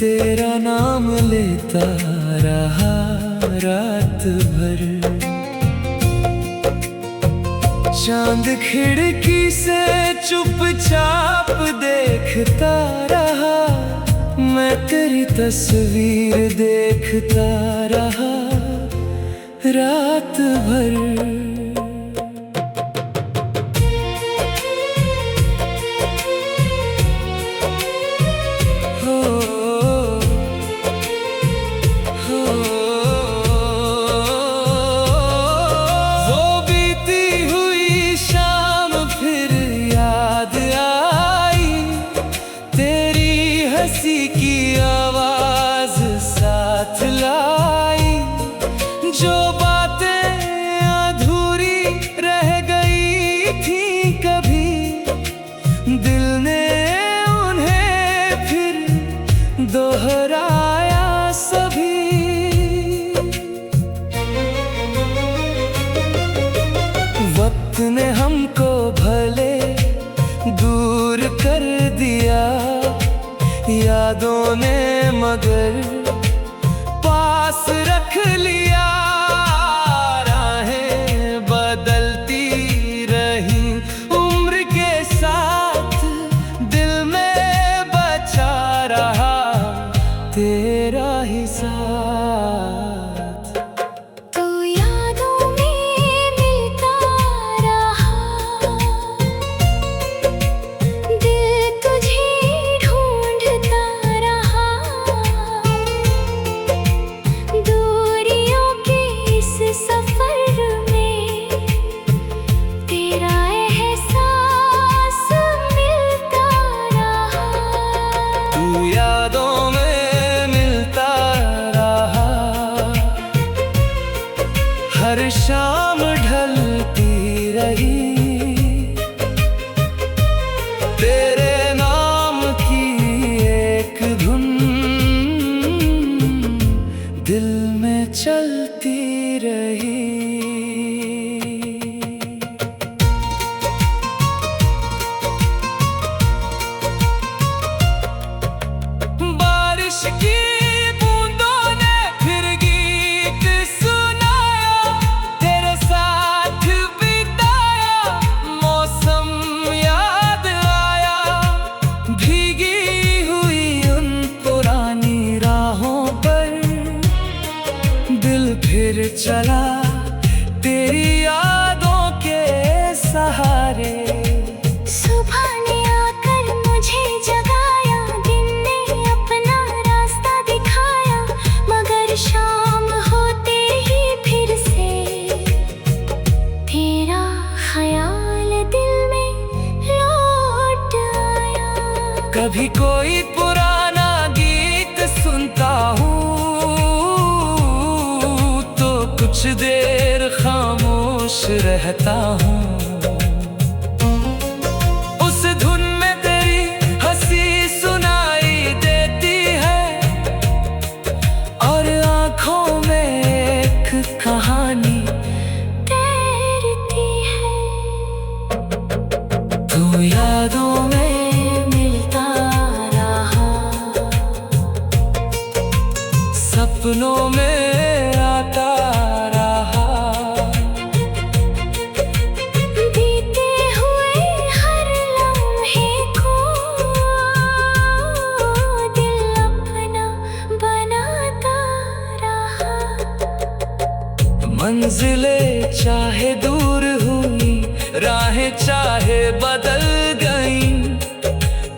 तेरा नाम लेता रहा रात भर। चांद खिड़की से चुपचाप देखता रहा, मैं तेरी तस्वीर देखता रहा रात भर। हंसी की आवाज साथ लाई, जो बातें अधूरी रह गई थी कभी, दिल ने उन्हें फिर दोहराया सभी। वक्त ने हमको भले दूर कर दिया, यादों ने मगर पास रख लिया। राहें बदलती रही उम्र के साथ, दिल में बचा रहा तेरा ही साथ। यादों में मिलता रहा, हर शाम ढलती रही तेरे नाम की एक धुन, दिल में चलती रही। की बूंदों ने फिर गीत सुनाया, तेरे साथ बिताया मौसम याद आया। भीगी हुई उन पुरानी राहों पर दिल फिर चला तेरी यादों के सहारे। कभी कोई पुराना गीत सुनता हूँ तो कुछ देर खामोश रहता हूँ। उस धुन में तेरी हंसी सुनाई देती है, और आँखों में एक कहानी तैरती है। तू यादों में सपनों में आता रहा, बीते हुए हर लम्हे को दिल अपना बनाता रहा। मंजिलें चाहे दूर हुई, राहें चाहे बदल गईं,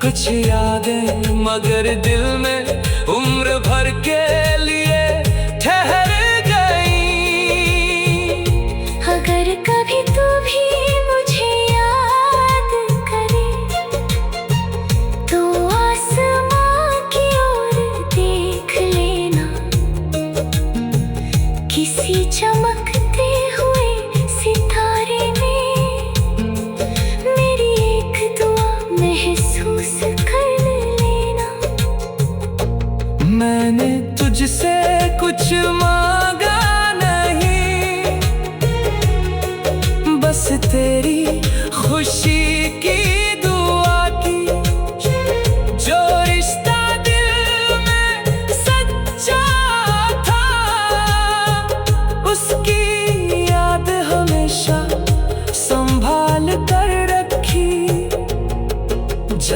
कुछ यादें मगर दिल में उम्र भर के लिए ठहर गई। अगर कभी तू भी मुझे याद करे तो आसमां की ओर देख लेना, किसी चमकते हुए सितारे में मेरी एक दुआ महसूस कर लेना। मैंने तुझसे कुछ मांगा नहीं, बस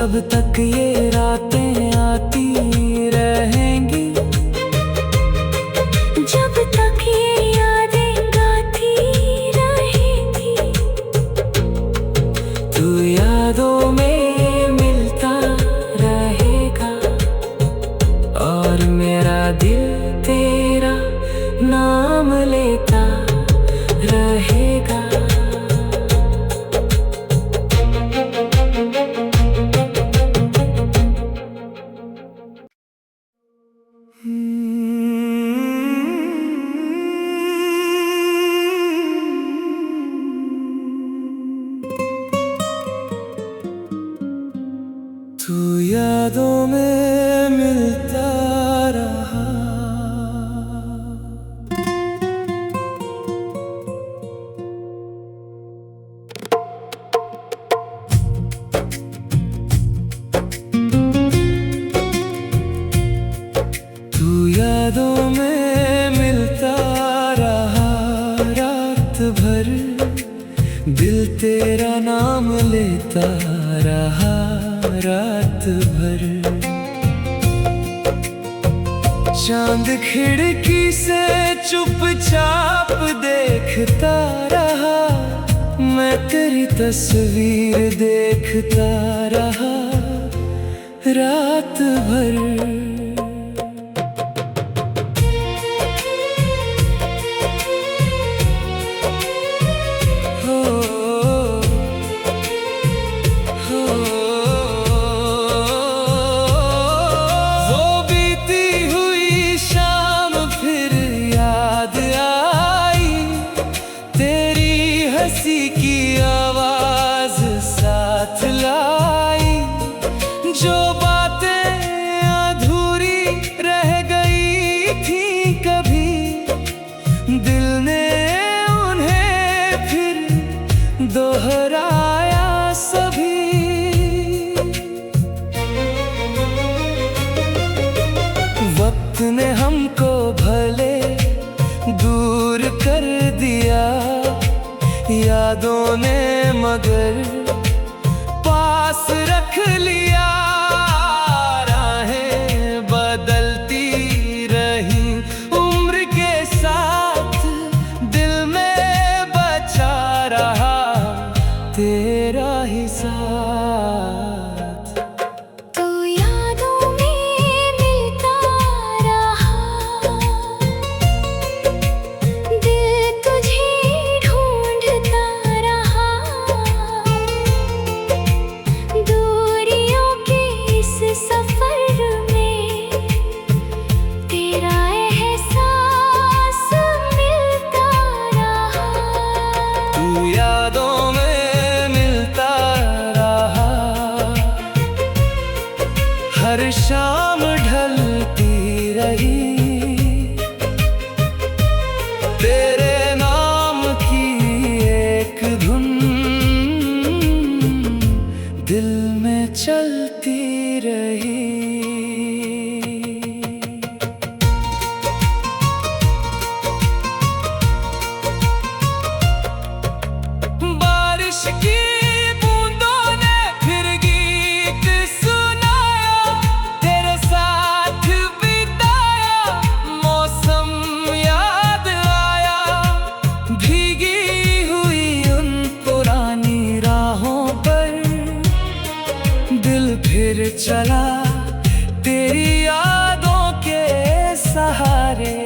जब तक ये रातें आती रहेंगी, जब तक ये यादें गाती रहेंगी। तू यादों में मिलता रहेगा और मेरा दिल तेरा नाम लेता रहेगा। तू यादों में मिलता रहा। तू यादों में मिलता रहा रात भर, दिल तेरा नाम लेता रहा रात भर। चांद खिड़की से चुपचाप देखता रहा, मैं तेरी तस्वीर देखता रहा रात भर। हंसी की आवाज साथ लाई, जो बातें अधूरी रह गई थी कभी, दिल ने उन्हें फिर दोहराया सभी। वक्त ने हमको भले दूर कर दिया, यादों ने मगर पास रख लिया। राहें बदलती रही उम्र के साथ, दिल में बचा रहा तेरा ही साथ। तू यादों में मिलता रहा, दिल तुझे ढूंढता रहा। दूरियों के इस सफर में तेरा एहसास मिलता रहा। तू यादों में मिलता रहा, हर शाम ढलती रही, तेरे नाम की एक धुन दिल में चलती रही। बारिश की बूंदों ने फिर गीत सुनाया, तेरे साथ बिताया मौसम याद आया। भीगी हुई उन पुरानी राहों पर दिल फिर चला तेरी यादों के सहारे।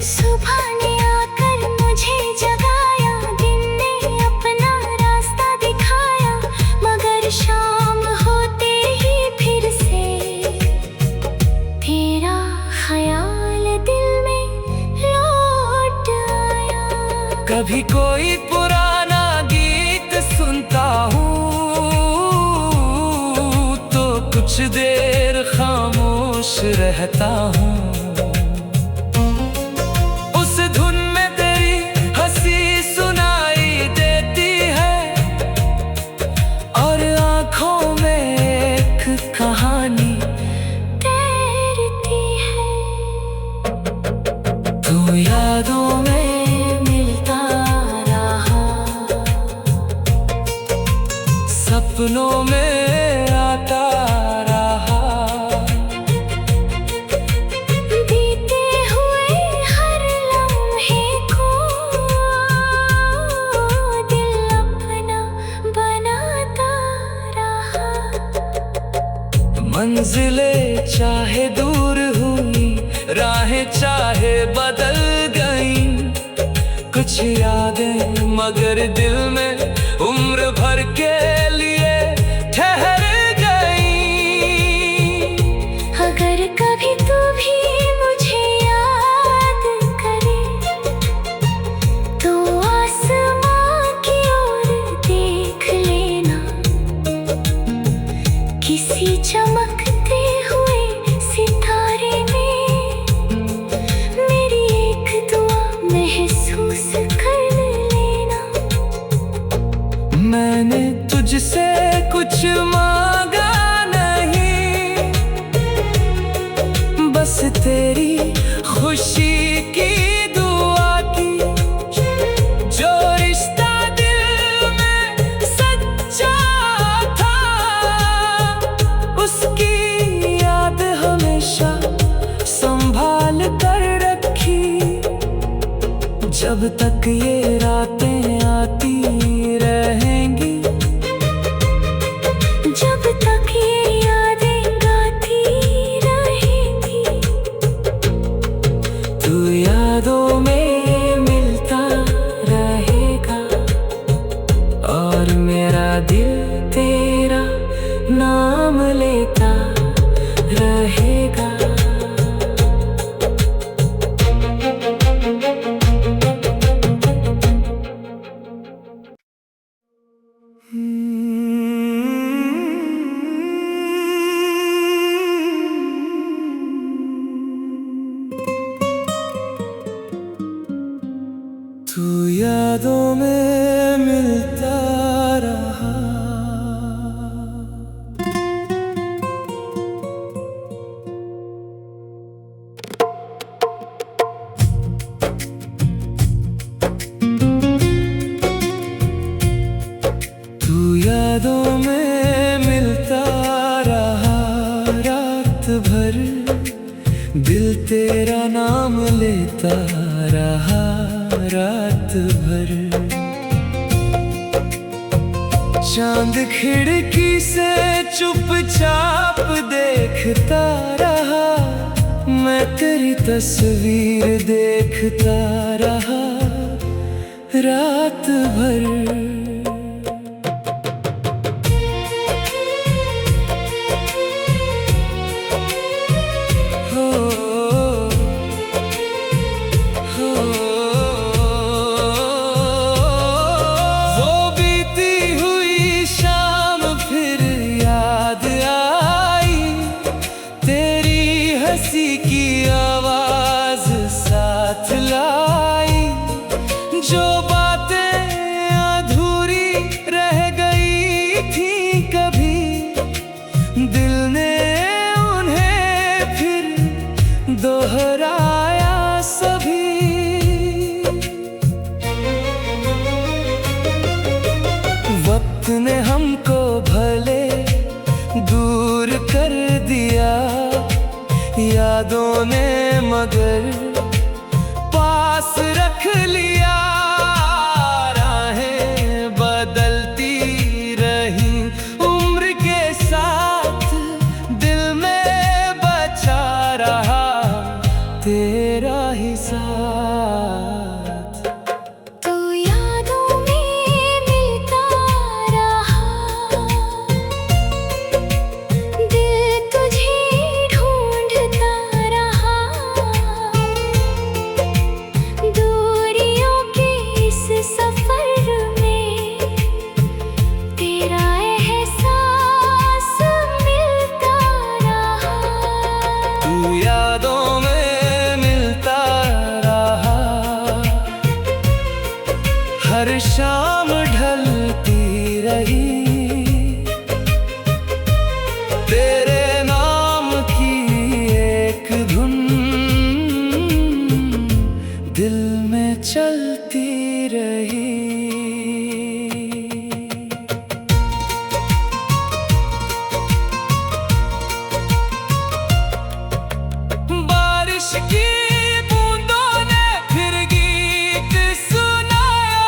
सुबह ने आकर मुझे जगाया, दिन ने अपना रास्ता दिखाया, मगर शाम होते ही फिर से तेरा ख्याल दिल में लौट आया। कभी कोई पुराना गीत सुनता हूँ तो कुछ देर खामोश रहता हूँ। उस धुन में तेरी हंसी सुनाई देती है और आँखों में एक कहानी तैरती है। तू यादों में मिलता रहा, सपनों में आता मंजिलें चाहे दूर हुई, राहें चाहे बदल गई, कुछ यादें मगर दिल में उम्र भर के लिए ठहर गई। अगर कभी तू भी मुझे याद करे तो आसमां की ओर देख लेना, किसी चमकते हुए सितारे में मेरी एक दुआ महसूस कर लेना। मैंने तुझसे कुछ मांगा नहीं, बस तेरी खुशी की दुआ की। जो रिश्ता दिल में सच्चा था, उसकी याद हमेशा संभाल कर रखी। जब तक ये रातें आती रहेंगी, जब तक ये यादें गाती रहेंगी, तू यादों में मिलता रहेगा और मेरा दिल तेरा नाम लेता रहेगा। तू यादों में मिलता रहा। तू यादों में मिलता रहा, रात भर दिल तेरा नाम लेता रहा, रात भर। चांद खिड़की से चुपचाप देखता रहा, मैं तेरी तस्वीर देखता रहा, रात भर। हंसी की आवाज साथ लाई, जो बातें अधूरी रह गई थी कभी, दिल ने उन्हें फिर दोहराया सभी। वक्त ने हमको भले दूर कर दिया, यादों ने मगर पास रख लिया। राहें बदलती रही उम्र के साथ, दिल में बचा रहा तेरा ही साथ। तू यादों में मिलता रहा, दिल तुझे दूरियों के इस सफर में तेरा एहसास मिलता रहा। तू यादों में मिलता रहा, हर शाम ढलती रही, तेरे नाम की एक धुन दिल में चलती रही। बारिश की बूंदों ने फिर गीत सुनाया,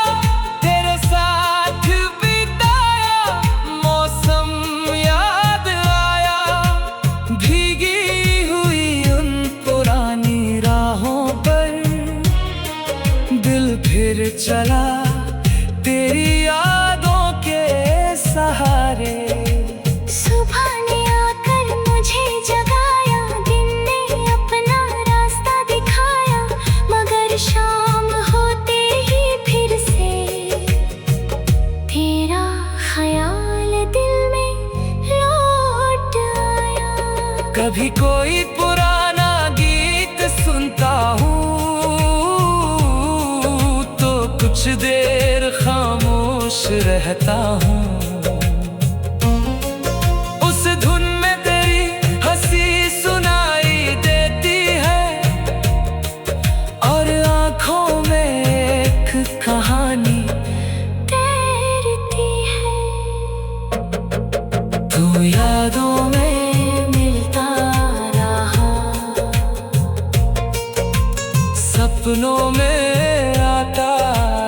तेरे साथ बिताया तेरी यादों के सहारे। सुबह ने आकर मुझे जगाया, दिन ने अपना रास्ता दिखाया, मगर शाम होते ही फिर से तेरा ख्याल दिल में लौट आया। कभी कोई पुराना गीत सुनता हूँ तो कुछ देर खामोश रहता हूँ। उस धुन में तेरी हंसी सुनाई देती है और आँखों में एक कहानी तैरती है। तू यादों में मिलता रहा, सपनों में आता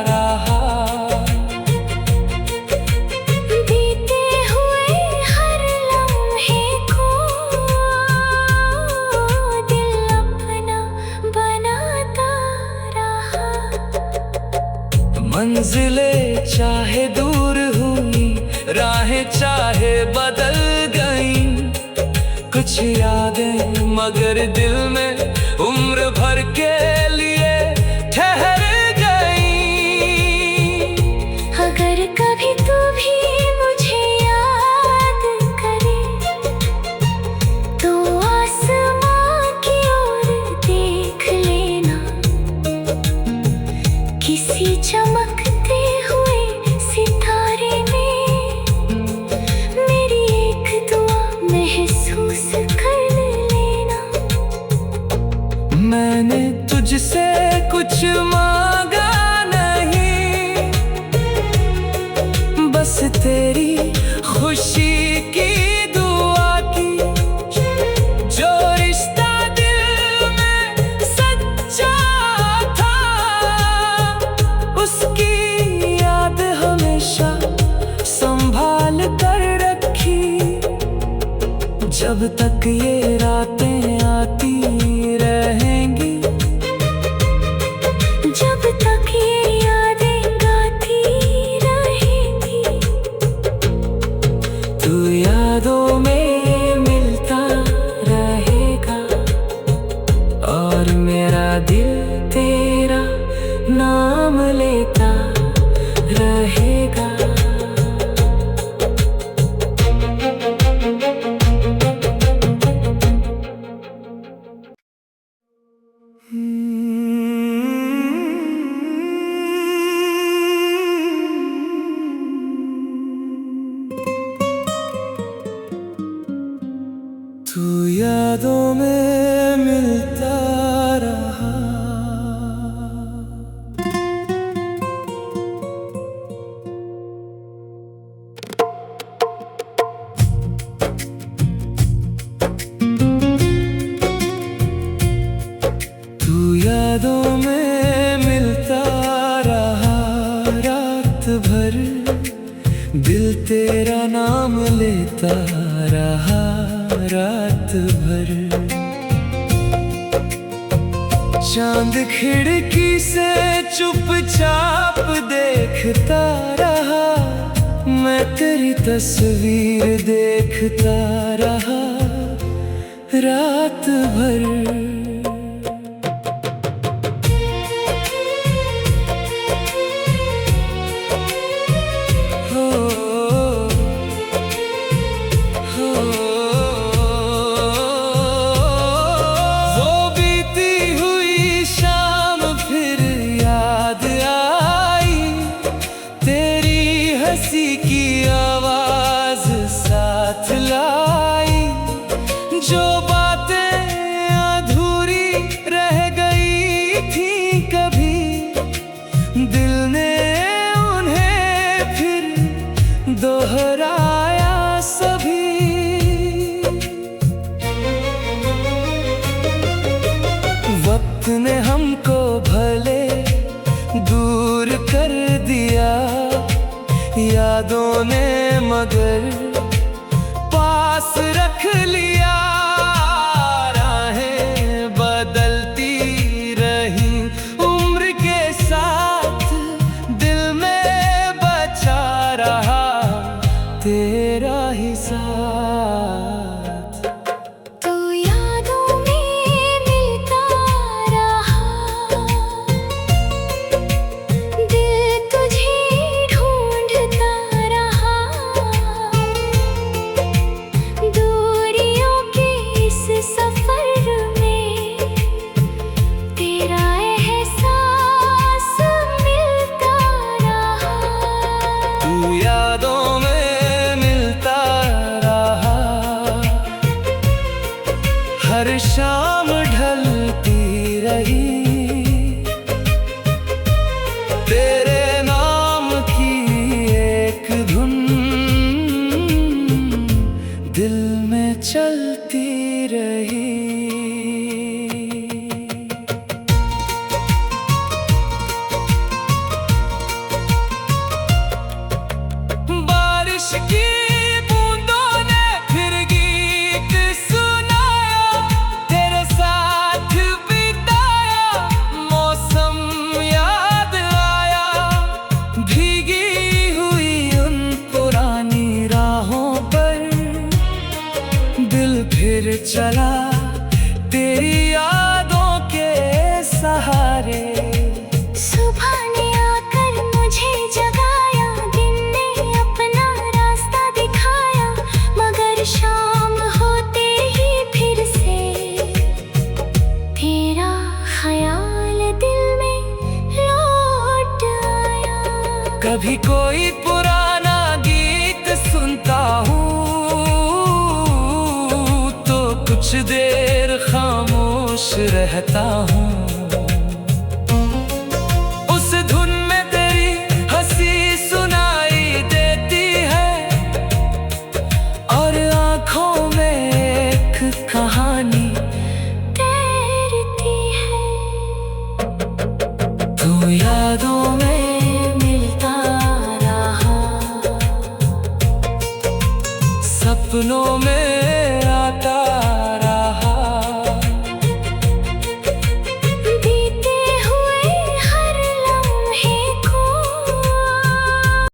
रहा। बीते हुए हर लम्हे को दिल अपना बनाता रहा। मंजिलें चाहे दूर हुई, राहें चाहे बदल गईं, कुछ यादें मगर दिल में उम्र भर के लिए ठहर गईं। अगर कभी तू भी मुझे याद करे तो आसमां की ओर देख लेना। किसी चमकते हुए सितारे में मेरी एक दुआ महसूस कर लेना। मैंने तुझसे कुछ मांगा नहीं, बस तेरी खुशी की दुआ की। जो रिश्ता दिल में सच्चा था, उसकी याद हमेशा संभाल कर रखी। जब तक ये रातें आती रहेंगी, जब तक ये यादें गाती रहेंगी। तू यादों में मिलता रहेगा और मेरा दिल तेरा नाम लेता रहेगा। तू यादों में मिलता रहा। तू यादों में मिलता रहा, रात भर दिल तेरा नाम लेता रहा। रात भर चांद खिड़की से चुपचाप देखता रहा, मैं तेरी तस्वीर देखता रहा रात भर। हंसी की आवाज साथ लाई, जो बातें अधूरी रह गई थी कभी, दिल ने उन्हें फिर दोहराया सभी। वक्त ने हमको भले दूर कर दिया, यादों ने मगर पास रख लिया। राहें बदलती रही उम्र के साथ, दिल में यादों में मिलता रहा। हर शाम ढलती रही, तेरे नाम की एक धुन दिल में चलती रही। बारिश की बूंदों ने फिर गीत सुनाया, तेरे साथ बिताया मौसम याद आया। भीगी हुई उन पुरानी राहों पर दिल फिर चला तेरी यादों के सहारे। सुबह ने आकर मुझे जगाया, दिन ने अपना रास्ता दिखाया, मगर शाम होते ही फिर से तेरा ख्याल दिल में लौट आया। कभी कोई पुराना गीत सुनता हूँ तो कुछ देर खामोश रहता हूँ। उस धुन में तेरी हंसी सुनाई देती है, और आँखों में एक कहानी तैरती है। तू यादों में मिलता रहा, सपनों में